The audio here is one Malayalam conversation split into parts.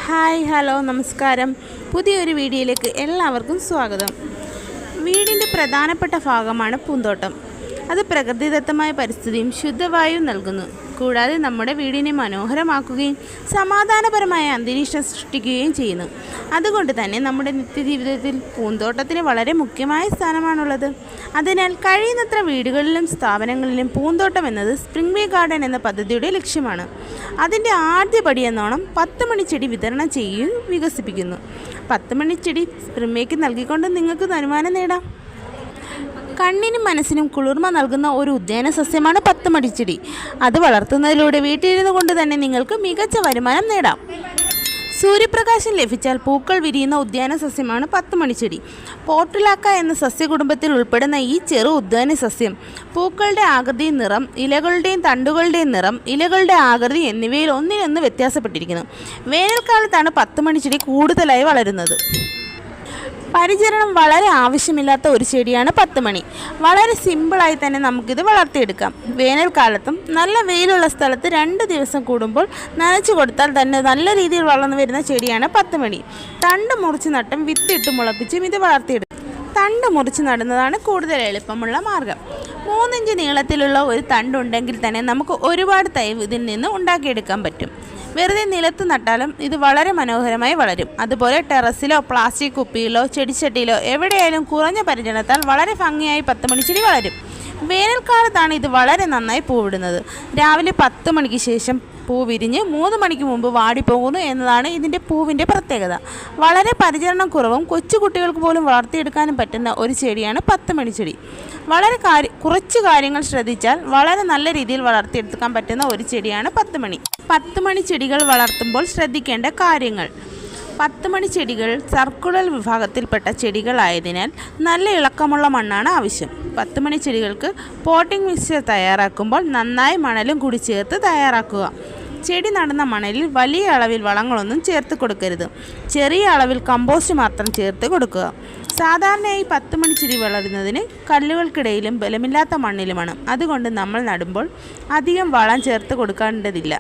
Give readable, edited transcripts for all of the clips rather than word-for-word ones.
ഹായ് ഹലോ നമസ്കാരം. പുതിയൊരു വീഡിയോയിലേക്ക് എല്ലാവർക്കും സ്വാഗതം. വീടിൻ്റെ പ്രധാനപ്പെട്ട ഭാഗമാണ് പൂന്തോട്ടം. അത് പ്രകൃതിദത്തമായ പരിസ്ഥിതിയും ശുദ്ധവായുവും നൽകുന്നു. കൂടാതെ നമ്മുടെ വീടിനെ മനോഹരമാക്കുകയും സമാധാനപരമായ അന്തരീക്ഷം സൃഷ്ടിക്കുകയും ചെയ്യുന്നു. അതുകൊണ്ട് തന്നെ നമ്മുടെ നിത്യജീവിതത്തിൽ പൂന്തോട്ടത്തിന് വളരെ മുഖ്യമായ സ്ഥാനമാണുള്ളത്. അതിനാൽ കഴിയുന്നത്ര വീടുകളിലും സ്ഥാപനങ്ങളിലും പൂന്തോട്ടം എന്നത് സ്പ്രിംഗ് വേ ഗാർഡൻ എന്ന പദ്ധതിയുടെ ലക്ഷ്യമാണ്. അതിൻ്റെ ആദ്യപടി എന്നോണം 10 മണിച്ചെടി വിതരണം ചെയ്യുകയും വികസിപ്പിക്കുന്നു. 10 മണിച്ചെടി സ്പ്രിംഗ് വേക്ക് നൽകിക്കൊണ്ട് നിങ്ങൾക്ക് വരുമാനം നേടാം. കണ്ണിനും മനസ്സിനും കുളിർമ നൽകുന്ന ഒരു ഉദ്യാന സസ്യമാണ് 10 മണിച്ചെടി. അത് വളർത്തുന്നതിലൂടെ വീട്ടിലിരുന്നു കൊണ്ട് തന്നെ നിങ്ങൾക്ക് മികച്ച വരുമാനം നേടാം. സൂര്യപ്രകാശം ലഭിച്ചാൽ പൂക്കൾ വിരിയുന്ന ഉദ്യാന സസ്യമാണ് 10 മണിച്ചെടി. പോർട്ടുലാക്ക എന്ന സസ്യകുടുംബത്തിൽ ഉൾപ്പെടുന്ന ഈ ചെറു ഉദ്യാന സസ്യം പൂക്കളുടെ ആകൃതി, നിറം, ഇലകളുടെയും തണ്ടുകളുടെയും നിറം, ഇലകളുടെ ആകൃതി എന്നിവയിൽ ഒന്നിനൊന്ന് വ്യത്യാസപ്പെട്ടിരിക്കുന്നു. വേനൽക്കാലത്താണ് 10 മണിച്ചെടി കൂടുതലായി വളരുന്നത്. പരിചരണം വളരെ ആവശ്യമില്ലാത്ത ഒരു ചെടിയാണ് 10 മണി. വളരെ സിമ്പിളായി തന്നെ നമുക്കിത് വളർത്തിയെടുക്കാം. വേനൽക്കാലത്തും നല്ല വെയിലുള്ള സ്ഥലത്ത് 2 ദിവസം കൂടുമ്പോൾ നനച്ചു കൊടുത്താൽ തന്നെ നല്ല രീതിയിൽ വളർന്നു വരുന്ന ചെടിയാണ് 10 മണി. തണ്ട് മുറിച്ച് നട്ടും വിത്തിട്ട് മുളപ്പിച്ചും ഇത് വളർത്തിയെടുക്കും. തണ്ട് മുറിച്ച് നടുന്നതാണ് കൂടുതൽ എളുപ്പമുള്ള മാർഗം. 3 ഇഞ്ച് നീളത്തിലുള്ള ഒരു തണ്ടുണ്ടെങ്കിൽ തന്നെ നമുക്ക് ഒരുപാട് തൈ ഇതിൽ നിന്ന് ഉണ്ടാക്കിയെടുക്കാൻ പറ്റും. വെറുതെ നിലത്ത് നട്ടാലും ഇത് വളരെ മനോഹരമായി വളരും. അതുപോലെ ടെറസിലോ പ്ലാസ്റ്റിക് കുപ്പിയിലോ ചെടിച്ചട്ടിയിലോ എവിടെയായാലും കുറഞ്ഞ പരിചരണത്താൽ വളരെ ഭംഗിയായി 10 മണിച്ചെടി വളരും. വേനൽക്കാലത്താണ് ഇത് വളരെ നന്നായി പൂവിടുന്നത്. രാവിലെ 10 മണിക്ക് ശേഷം പൂ വിരിഞ്ഞ് 3 മണിക്ക് മുമ്പ് വാടിപ്പോകുന്നു എന്നതാണ് ഇതിൻ്റെ പൂവിൻ്റെ പ്രത്യേകത. വളരെ പരിചരണം കുറവും കൊച്ചുകുട്ടികൾക്ക് പോലും വളർത്തിയെടുക്കാനും പറ്റുന്ന ഒരു ചെടിയാണ് 10 മണിച്ചെടി. വളരെ കുറച്ച് കാര്യങ്ങൾ ശ്രദ്ധിച്ചാൽ വളരെ നല്ല രീതിയിൽ വളർത്തിയെടുക്കാൻ പറ്റുന്ന ഒരു ചെടിയാണ് 10 മണി. 10 മണി ചെടികൾ വളർത്തുമ്പോൾ ശ്രദ്ധിക്കേണ്ട കാര്യങ്ങൾ. 10 മണി ചെടികൾ സർക്കുലർ വിഭാഗത്തിൽപ്പെട്ട ചെടികളായതിനാൽ നല്ല ഇളക്കമുള്ള മണ്ണാണ് ആവശ്യം. 10 മണി ചെടികൾക്ക് പോട്ടിംഗ് മിക്സ്ചർ തയ്യാറാക്കുമ്പോൾ നന്നായി മണലും കൂടി ചേർത്ത് തയ്യാറാക്കുക. ചെടി നടുന്ന മണലിൽ വലിയ അളവിൽ വളങ്ങളൊന്നും ചേർത്ത് കൊടുക്കരുത്. ചെറിയ അളവിൽ കമ്പോസ്റ്റ് മാത്രം ചേർത്ത് കൊടുക്കുക. സാധാരണയായി 10 മണിച്ചെടി വളരുന്നതിന് കല്ലുകൾക്കിടയിലും ബലമില്ലാത്ത മണ്ണിലുമാണ്. അതുകൊണ്ട് നമ്മൾ നടുമ്പോൾ അധികം വളം ചേർത്ത് കൊടുക്കേണ്ടതില്ല.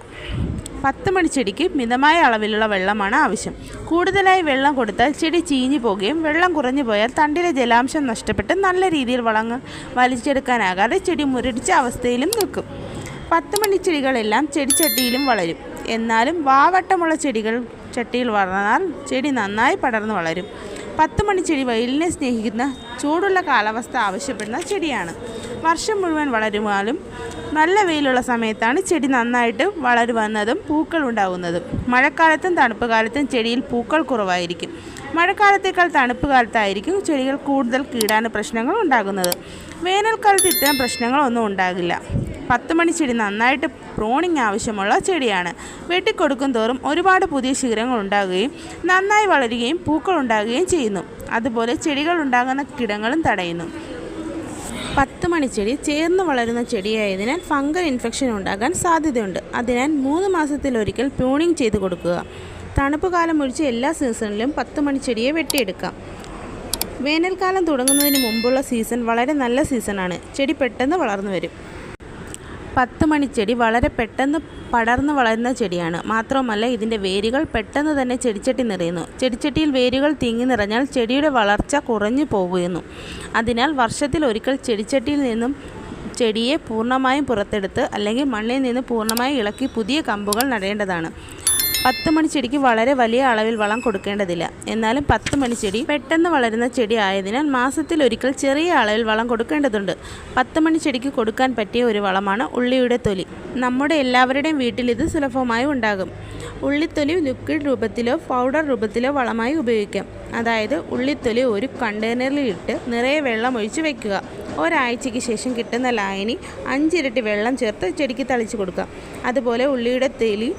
10 മണിച്ചെടിക്ക് മിതമായ അളവിലുള്ള വെള്ളമാണ് ആവശ്യം. കൂടുതലായി വെള്ളം കൊടുത്താൽ ചെടി ചീഞ്ഞു പോകുകയും വെള്ളം കുറഞ്ഞു പോയാൽ തണ്ടിലെ ജലാംശം നഷ്ടപ്പെട്ട് നല്ല രീതിയിൽ വളങ്ങൾ വലിച്ചെടുക്കാനാകാതെ ചെടി മുരടിച്ച അവസ്ഥയിലും നിൽക്കും. 10 മണിച്ചെടികളെല്ലാം ചെടിച്ചട്ടിയിലും വളരും. എന്നാലും വാവട്ടമുള്ള ചെടികൾ ചട്ടിയിൽ വളർന്നാൽ ചെടി നന്നായി പടർന്നു വളരും. 10 മണിച്ചെടി വെയിലിനെ സ്നേഹിക്കുന്ന ചൂടുള്ള കാലാവസ്ഥ ആവശ്യപ്പെടുന്ന ചെടിയാണ്. വർഷം മുഴുവൻ വളരുവാനും നല്ല വെയിലുള്ള സമയത്താണ് ചെടി നന്നായിട്ട് വളരുവന്നതും പൂക്കൾ ഉണ്ടാകുന്നതും. മഴക്കാലത്തും തണുപ്പ് കാലത്തും ചെടിയിൽ പൂക്കൾ കുറവായിരിക്കും. മഴക്കാലത്തേക്കാൾ തണുപ്പ് കാലത്തായിരിക്കും ചെടികൾ കൂടുതൽ കീടാണു പ്രശ്നങ്ങൾ ഉണ്ടാകുന്നത്. വേനൽക്കാലത്ത് ഇത്തരം പ്രശ്നങ്ങളൊന്നും ഉണ്ടാകില്ല. 10 മണിച്ചെടി നന്നായിട്ട് പ്രോണിങ് ആവശ്യമുള്ള ചെടിയാണ്. വെട്ടിക്കൊടുക്കും തോറും ഒരുപാട് പുതിയ ശിഖരങ്ങൾ ഉണ്ടാകുകയും നന്നായി വളരുകയും പൂക്കൾ ഉണ്ടാകുകയും ചെയ്യുന്നു. അതുപോലെ ചെടികൾ ഉണ്ടാകുന്ന കീടങ്ങളും തടയുന്നു. 10 മണിച്ചെടി ചേർന്ന് വളരുന്ന ചെടിയായതിനാൽ ഫംഗൽ ഇൻഫെക്ഷൻ ഉണ്ടാകാൻ സാധ്യതയുണ്ട്. അതിനാൽ 3 മാസത്തിലൊരിക്കൽ പ്രൂണിങ് ചെയ്ത് കൊടുക്കുക. തണുപ്പ് കാലം ഒഴിച്ച് എല്ലാ സീസണിലും 10 മണിച്ചെടിയെ വെട്ടിയെടുക്കാം. വേനൽക്കാലം തുടങ്ങുന്നതിന് മുമ്പുള്ള സീസൺ വളരെ നല്ല സീസണാണ്. ചെടി പെട്ടെന്ന് വളർന്നു വരും. 10 മണിച്ചെടി വളരെ പെട്ടെന്ന് പടർന്നു വളരുന്ന ചെടിയാണ്. മാത്രമല്ല ഇതിൻ്റെ വേരുകൾ പെട്ടെന്ന് തന്നെ ചെടിച്ചട്ടി നിറയുന്നു. ചെടിച്ചട്ടിയിൽ വേരുകൾ തിങ്ങി നിറഞ്ഞാൽ ചെടിയുടെ വളർച്ച കുറഞ്ഞു പോകുന്നു. അതിനാൽ വർഷത്തിൽ ഒരിക്കൽ ചെടിച്ചട്ടിയിൽ നിന്നും ചെടിയെ പൂർണ്ണമായും പുറത്തെടുത്ത് അല്ലെങ്കിൽ മണ്ണിൽ നിന്ന് പൂർണ്ണമായി ഇളക്കി പുതിയ കമ്പുകൾ നടേണ്ടതാണ്. 10 മണിച്ചെടിക്ക് വളരെ വലിയ അളവിൽ വളം കൊടുക്കേണ്ടതില്ല. എന്നാലും 10 മണിച്ചെടി പെട്ടെന്ന് വളരുന്ന ചെടി ആയതിനാൽ മാസത്തിൽ ഒരിക്കൽ ചെറിയ അളവിൽ വളം കൊടുക്കേണ്ടതുണ്ട്. 10 മണിച്ചെടിക്ക് കൊടുക്കാൻ പറ്റിയ ഒരു വളമാണ് ഉള്ളിയുടെ തൊലി. നമ്മുടെ എല്ലാവരുടെയും വീട്ടിൽ ഇത് സുലഭമായി ഉണ്ടാകും. ഉള്ളിത്തൊലി ലിക്വിഡ് രൂപത്തിലോ പൗഡർ രൂപത്തിലോ വളമായി ഉപയോഗിക്കാം. അതായത് ഉള്ളിത്തൊലി ഒരു കണ്ടെയ്നറിൽ ഇട്ട് നിറയെ വെള്ളം ഒഴിച്ച് വയ്ക്കുക. ഒരാഴ്ചയ്ക്ക് ശേഷം കിട്ടുന്ന ലായനി 5 ഇരട്ടി വെള്ളം ചേർത്ത് ചെടിക്ക് തളിച്ചു കൊടുക്കാം. അതുപോലെ ഉള്ളിയുടെ തൊലി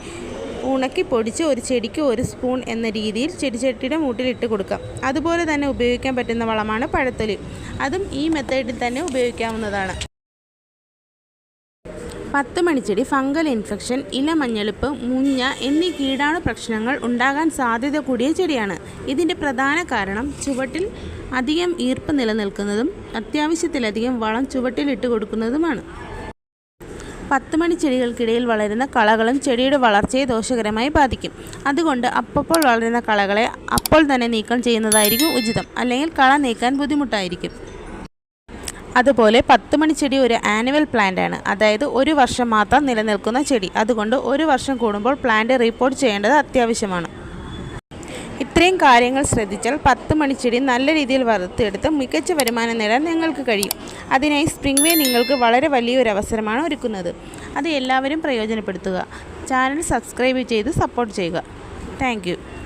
ഉണക്കി പൊടിച്ച് ഒരു ചെടിക്ക് 1 സ്പൂൺ എന്ന രീതിയിൽ ചെടിച്ചട്ടിയുടെ മൂട്ടിലിട്ട് കൊടുക്കാം. അതുപോലെ തന്നെ ഉപയോഗിക്കാൻ പറ്റുന്ന വളമാണ് പഴത്തൊലി. അതും ഈ മെത്തേഡിൽ തന്നെ ഉപയോഗിക്കാവുന്നതാണ്. 10 മണിച്ചെടി ഫംഗൽ ഇൻഫെക്ഷൻ, ഇല മഞ്ഞളിപ്പ്, മുഞ്ഞ എന്നീ കീടാണു പ്രശ്നങ്ങൾ ഉണ്ടാകാൻ സാധ്യത കൂടിയ ചെടിയാണ്. ഇതിൻ്റെ പ്രധാന കാരണം ചുവട്ടിൽ അധികം ഈർപ്പ് നിലനിൽക്കുന്നതും അത്യാവശ്യത്തിലധികം വളം ചുവട്ടിൽ ഇട്ട് കൊടുക്കുന്നതുമാണ്. 10 മണി ചെടികൾക്കിടയിൽ വളരുന്ന കളകളും ചെടിയുടെ വളർച്ചയെ ദോഷകരമായി ബാധിക്കും. അതുകൊണ്ട് അപ്പോൾ വളരുന്ന കളകളെ അപ്പോൾ തന്നെ നീക്കം ചെയ്യുന്നതായിരിക്കും ഉചിതം. അല്ലെങ്കിൽ കള നീക്കാൻ ബുദ്ധിമുട്ടായിരിക്കും. അതുപോലെ 10 മണി ചെടി ഒരു ആനുവൽ പ്ലാന്റ് ആണ്, അതായത് ഒരു വർഷം മാത്രം നിലനിൽക്കുന്ന ചെടി. അതുകൊണ്ട് ഒരു വർഷം കൂടുമ്പോൾ പ്ലാന്റ് റിപ്പോർട്ട് ചെയ്യേണ്ടത് അത്യാവശ്യമാണ്. ഇത്രയും കാര്യങ്ങൾ ശ്രദ്ധിച്ചാൽ 10 മണി ചെടി നല്ല രീതിയിൽ വളർത്തിയെടുത്ത് മികച്ച വരുമാനം നേടാൻ നിങ്ങൾക്ക് കഴിയും. അതിനായി സ്പ്രിംഗ് വേ നിങ്ങൾക്ക് വളരെ വലിയൊരു അവസരമാണ് ഒരുക്കുന്നത്. അത് എല്ലാവരും പ്രയോജനപ്പെടുത്തുക. ചാനൽ സബ്സ്ക്രൈബ് ചെയ്ത് സപ്പോർട്ട് ചെയ്യുക. താങ്ക്